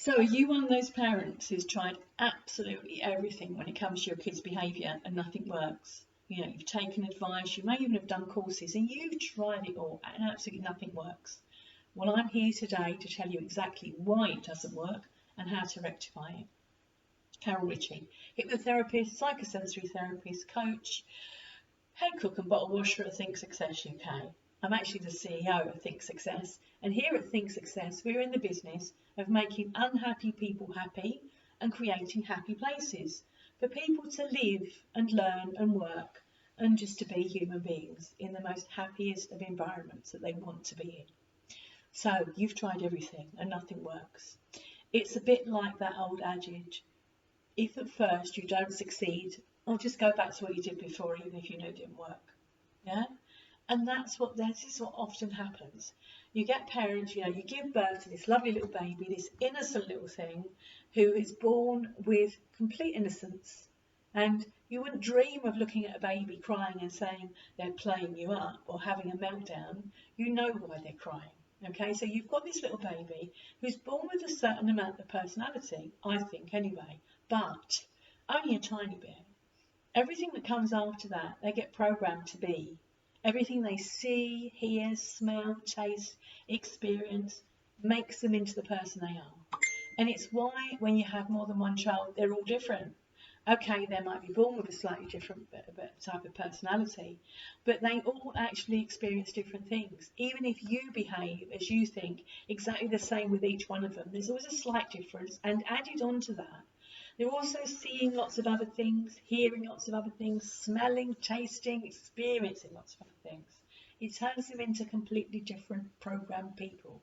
So are you one of those parents who's tried absolutely everything when it comes to your kids' behaviour and nothing works? You know, you've taken advice, you may even have done courses, and you've tried it all and absolutely nothing works. Well, I'm here today to tell you exactly why it doesn't work and how to rectify it. Carole Ritchie, hypnotherapist, psychosensory therapist, coach, head cook and bottle washer at Think Success UK. I'm actually the CEO of Think Success, and here at Think Success, we're in the business of making unhappy people happy and creating happy places for people to live and learn and work and just to be human beings in the most happiest of environments that they want to be in. So you've tried everything and nothing works. It's a bit like that old adage, if at first you don't succeed, or just go back to what you did before, even if you know it didn't work. Yeah? And this is what often happens. You get parents, you know, you give birth to this lovely little baby, this innocent little thing who is born with complete innocence. And you wouldn't dream of looking at a baby crying and saying they're playing you up or having a meltdown. You know why they're crying. Okay, so you've got this little baby who's born with a certain amount of personality, I think anyway, but only a tiny bit. Everything that comes after that, they get programmed to be. Everything they see, hear, smell, taste, experience makes them into the person they are. And it's why when you have more than one child, they're all different. Okay, they might be born with a slightly different type of personality, but they all actually experience different things. Even if you behave as you think exactly the same with each one of them, there's always a slight difference. And added on to that, they're also seeing lots of other things, hearing lots of other things, smelling, tasting, experiencing lots of other things. It turns them into completely different programmed people.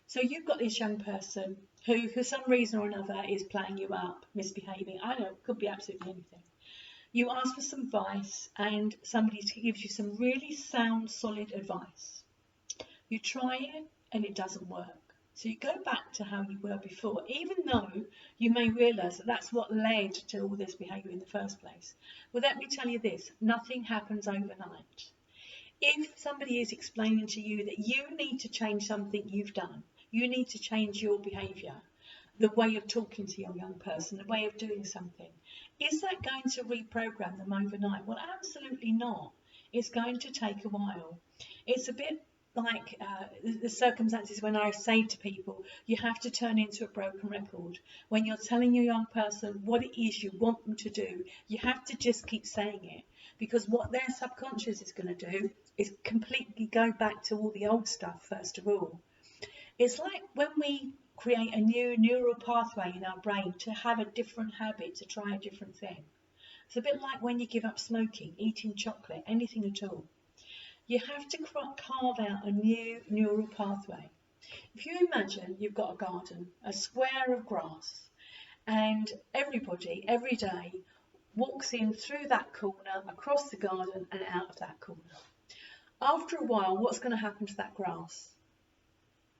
So you've got this young person who, for some reason or another, is playing you up, misbehaving. I don't know, it could be absolutely anything. You ask for some advice and somebody gives you some really sound, solid advice. You try it and it doesn't work. So you go back to how you were before, even though you may realise that that's what led to all this behaviour in the first place. Well, let me tell you this, nothing happens overnight. If somebody is explaining to you that you need to change something you've done, you need to change your behaviour, the way of talking to your young person, the way of doing something, is that going to reprogram them overnight? Well, absolutely not. It's going to take a while. It's a bit like the circumstances when I say to people, you have to turn into a broken record. When you're telling your young person what it is you want them to do, you have to just keep saying it, because what their subconscious is going to do is completely go back to all the old stuff first of all. It's like when we create a new neural pathway in our brain to have a different habit, to try a different thing. It's a bit like when you give up smoking, eating chocolate, anything at all. You have to carve out a new neural pathway. If you imagine you've got a garden, a square of grass, and everybody, every day, walks in through that corner, across the garden, and out of that corner. After a while, what's going to happen to that grass?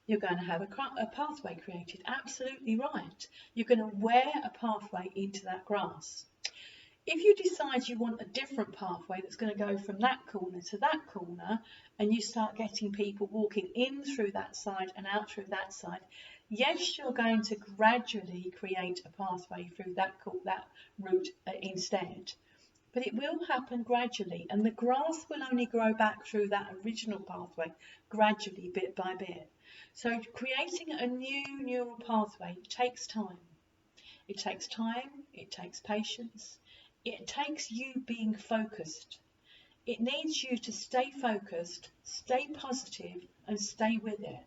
You're going to have a pathway created. Absolutely right. You're going to wear a pathway into that grass. If you decide you want a different pathway that's going to go from that corner to that corner, and you start getting people walking in through that side and out through that side, yes, you're going to gradually create a pathway through that route instead. But it will happen gradually, and the grass will only grow back through that original pathway gradually, bit by bit. So creating a new neural pathway takes time. It takes time, it takes patience, it takes you being focused. It needs you to stay focused, stay positive, and stay with it.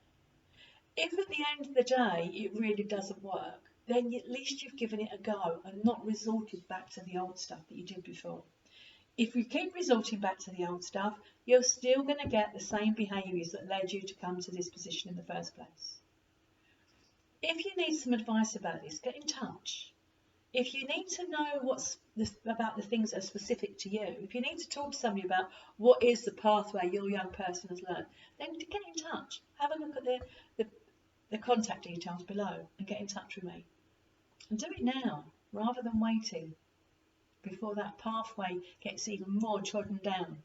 If at the end of the day it really doesn't work, then at least you've given it a go and not resorted back to the old stuff that you did before. If you keep resorting back to the old stuff, you're still going to get the same behaviours that led you to come to this position in the first place. If you need some advice about this, get in touch. If you need to know about the things that are specific to you, if you need to talk to somebody about what is the pathway your young person has learned, then get in touch. Have a look at the contact details below and get in touch with me. And do it now, rather than waiting before that pathway gets even more trodden down.